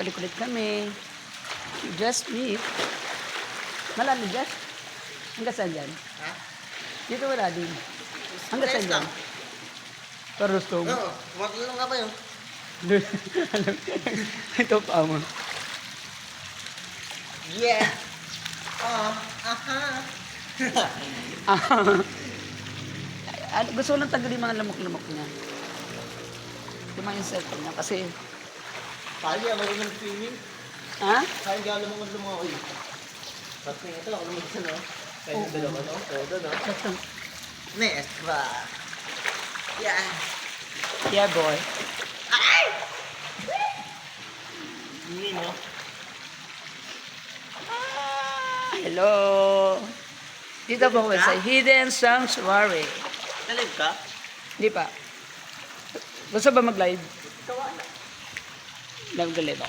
Balik-ulit kami. Just meet. Malalim dyan? Hanggang saan dyan? Ha? Dito wala din. Hanggang saan dyan? Karustong. Oo, magulong nga ba yun? Ito pa mo. Yeah! Aha! Gusto ko lang tanggalin yung mga lamok-lamok niya. Yung yung cellphone niya kasi... Kali, marunong ng swimming. Ha? Kaya gano'n mo lumangoy. Tapos nga ito, ako naman isa, no? Kaya yung dalawa, no? Oo, doon, no? Next ba? Yeah! Yeah, boy. Ay! Hindi, no? Hello. Dito po ako sa Hidden Sanctuary. Nalive ka? Hindi pa. Gusto ba mag-live? Kawa na. Nag-live ako.